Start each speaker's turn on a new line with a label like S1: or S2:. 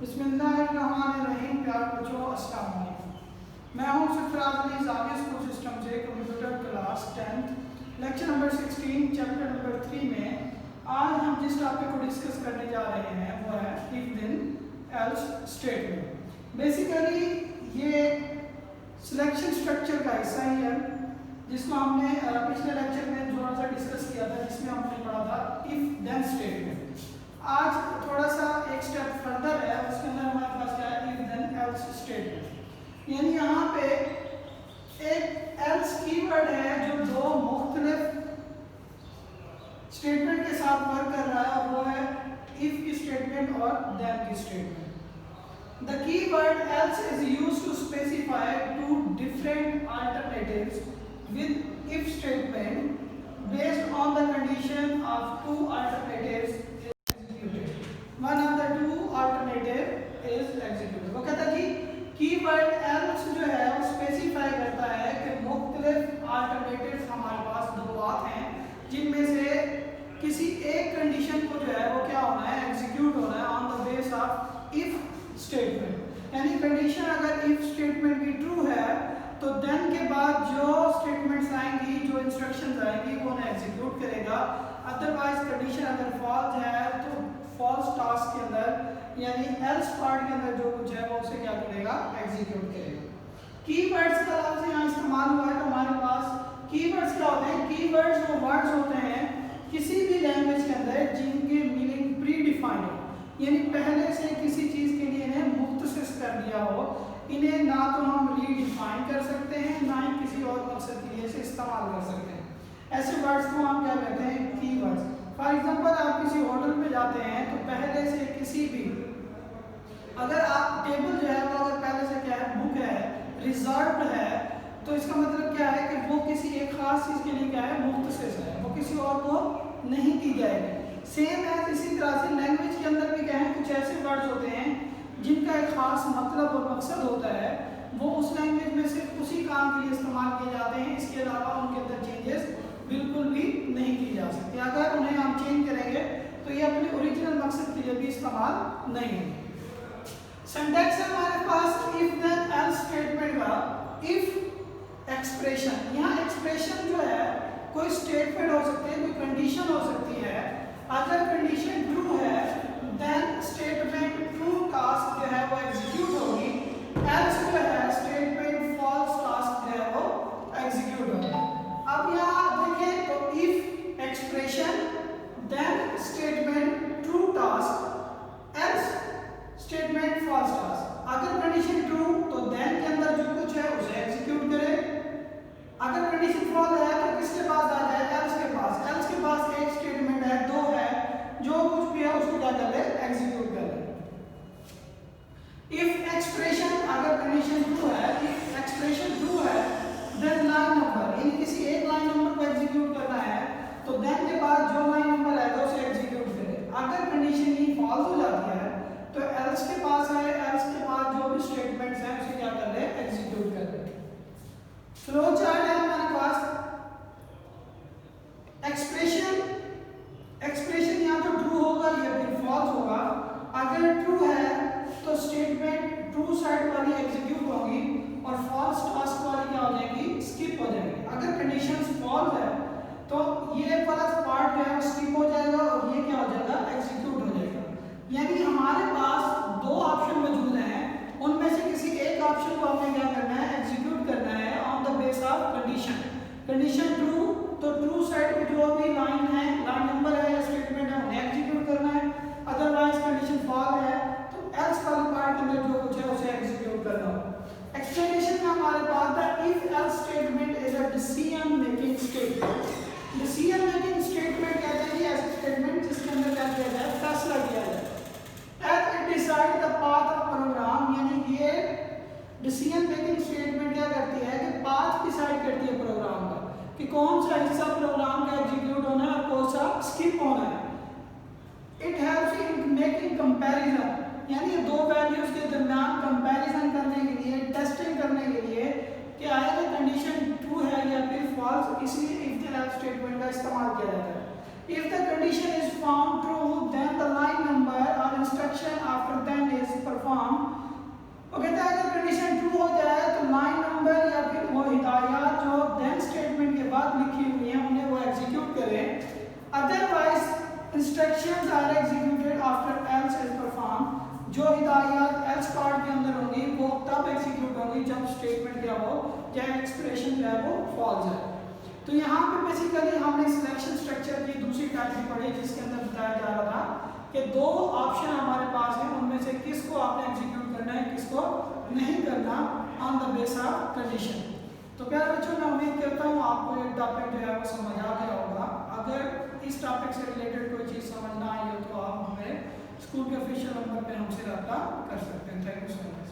S1: बिस्मिल्लाहिर्रहमानिर्रहीम। प्यारे बच्चों, अस्सलाम वालेकुम। मैं हूं सरफराज अली, ज़ाविया स्कूल सिस्टम से computer class 10th lecture number 16 chapter number 3 में आज हम जिस टॉपिक को डिस्कस करने जा रहे हैं वो है if then else statement. Basically ये सिलेक्शन स्ट्रक्चर का हिस्सा ही है जिसको हमने पिछले लेक्चर में थोड़ा सा डिस्कस किया था, जिसमें हमने पढ़ा था इफ देन स्टेटमेंट। आज थोड़ा सा एक स्टेप फर्दर है, उसके अंदर हमारे पास क्या है इफ देन एल्स स्टेटमेंट। यानी यहाँ पे एक एल्स कीवर्ड है जो दो मुख्तलिफ स्टेटमेंट के साथ वर्क कर रहा है, और वो है इफ की स्टेटमेंट और देन की statement. The keyword else is used to specify two different alternatives with if statement based on the condition of two alternatives is executed. One of the two alternative is executed. वो कहता है कि keyword else जो है वो specify करता है कि मुख्तलिफ alternatives हमारे पास दो बात हैं जिनमें से किसी एक कंडीशन को जो है वो क्या होना है, एग्जीक्यूट होना है on the base of if statement. यानी कंडीशन अगर इफ स्टेटमेंट की ट्रू है तो देन के बाद जो स्टेटमेंट्स आएंगी, जो इंस्ट्रक्शंस आएंगी वो उन्हें एग्जीक्यूट करेगा। अदरवाइज कंडीशन अगर फॉल्स है तो फॉल्स टास्क के अंदर यानी एल्स पार्ट के अंदर जो कुछ है वो उसे क्या करेगा, एग्जीक्यूट करेगा। कीवर्ड्स का लफ्ज यहाँ इस्तेमाल हुआ है तो हमारे पास कीवर्ड्स क्या होते हैं? कीवर्ड्स वो वर्ड्स होते हैं किसी भी लैंग्वेज के अंदर जिनके मीनिंग प्री डिफाइंड हो, यानी पहले से किसी चीज़ के लिए इन्हें मुख्तसिस कर दिया हो। इन्हें ना तो हम रीडिफाइन कर सकते हैं, ना ही किसी और मकसद के लिए से इस्तेमाल कर सकते हैं। ऐसे वर्ड्स को हम क्या कहते हैं? कीवर्ड्स। फॉर एग्जांपल आप किसी होटल में जाते हैं तो पहले से किसी भी अगर आप टेबल जो है वो अगर पहले से क्या है, बुक है, रिजर्व्ड है, तो इसका मतलब क्या है कि वो किसी एक खास चीज़ के लिए क्या है, मुख्तसिस है, वो किसी और को नहीं की जाएगी। सेम है इसी तरह से लैंग्वेज के अंदर भी क्या है, कुछ ऐसे वर्ड्स होते हैं जिनका एक खास मतलब और मकसद होता है, वो उस लैंग्वेज में सिर्फ उसी काम के लिए इस्तेमाल किए जाते हैं, इसके अलावा उनके अंदर चेंजेस बिल्कुल भी नहीं की जा सकती। अगर उन्हें हम चेंज करेंगे तो ये अपने ओरिजिनल मकसद के लिए भी इस्तेमाल नहीं होंगे। सिंटैक्स है हमारे पास इफ देन एल्स स्टेटमेंट का इफ एक्सप्रेशन। यहाँ एक्सप्रेशन जो है कोई स्टेटमेंट हो सकती है, कोई कंडीशन हो सकती है। अगर कंडीशन ट्रू है देन स्टेटमेंट ट्रू टास्क जो है वो एग्जीक्यूट होगी, एल्स जो है स्टेटमेंट फॉल्स टास्क जो है वो एग्जीक्यूट होगी। अब यहाँ देखें तो if expression then statement true task else statement false task. अगर कंडीशन ट्रू तो देन के अंदर जो कुछ है उसे एग्जीक्यूट करे। अगर कंडीशन फॉल्स है तो किसके पास आ जाए, एल्स के पास। एल्स के पास एक स्टेटमेंट है, दो है, जो कुछ भी है उसको क्या कर ले, एग्जीक्यूट कर ले। इफ एक्सप्रेशन अगर कंडीशन ट्रू है, इफ एक्सप्रेशन ट्रू है देन लाइन नंबर, यानी किसी एक लाइन नंबर को एग्जीक्यूट करना है तो देन के बाद जो लाइन नंबर आएगा उसे एग्जीक्यूट करे। अगर कंडीशन ही फॉल्स हो जाती है तो एल्स के पास है, एल्स के बाद जो भी स्टेटमेंट्स हैं उसे क्या कर ले, एग्जीक्यूट कर ले। फ्लो चार्ट है हमारे पास। एक्सप्रेशन या तो ट्रू होगा या फिर फॉल्स होगा। अगर ट्रू है तो स्टेटमेंट ट्रू साइड वाली एग्जीक्यूट होगी और फॉल्स टास्क वाली क्या हो जाएगी, स्किप हो जाएगी। अगर कंडीशंस फॉल्स है तो ये वाला पार्ट जो है स्किप हो जाएगा और ये क्या हो जाएगा, एग्जीक्यूट हो जाएगा। यानी हमारे पास दो ऑप्शन मौजूद हैं, उनमें से किसी एक ऑप्शन को हमें क्या करना है, एग्जीक्यूट करना है on the base of condition. Condition true तो ट्रू साइड पे जो भी लाइन है, लाइन नंबर है या स्टेटमेंट है उन्हें एग्जीक्यूट करना है। अदरवाइज कंडीशन फॉल्स है तो एल्स वाले पार्ट के अंदर जो कुछ है उसे एग्जीक्यूट करना होगा। एक्सप्लेनेशन में हमारे पास the if else statement is a decision making statement. Decision making statement कहते हैं कि ऐसे स्टेटमेंट जिसके अंदर क्या किया जाए, फैसला किया जाए। As it decide the path of program, यानी ये डिसीजन मेकिंग स्टेटमेंट क्या करती है कि पाथ डिसाइड करती है प्रोग्राम का, कि कौन सा हिस्सा प्रोग्राम का एग्जीक्यूट होना है और कौन सा स्किप होना है। It helps in making comparison, यानी दो वैल्यूज के दरमियान कंपैरिजन करने के लिए, टेस्टिंग करने के लिए कि आया कि कंडीशन ट्रू है या फिर फॉल्स, इसलिए इफ देन एल्स स्टेटमेंट का इस्तेमाल किया जाता है। If the condition is found true, then the line number or instruction after then is performed. Instructions are executed after else is perform. जो हिदायत एल्स पार्ट के अंदर होंगी वो तब एग्जीक्यूट होंगी जब स्टेटमेंट क्या हो, या एक्सप्रेशन जो है वो फॉल्स है। तो यहाँ पे बेसिकली हमने सिलेक्शन स्ट्रक्चर की दूसरी टाइप भी पढ़ी, जिसके अंदर बताया जा रहा था कि दो ऑप्शन हमारे पास हैं, उनमें से किसको आपने एग्जीक्यूट करना है, किसको नहीं करना, on the base of condition. तो प्यारे बच्चों, मैं उम्मीद करता हूँ आपको ये टॉपिक जो है वो समझ आ गया होगा। अगर इस टॉपिक से रिलेटेड कोई चीज़ समझ ना आई हो तो आप हमें स्कूल के ऑफिशियल नंबर पे हमसे रब्ता कर सकते हैं। Thank you so much.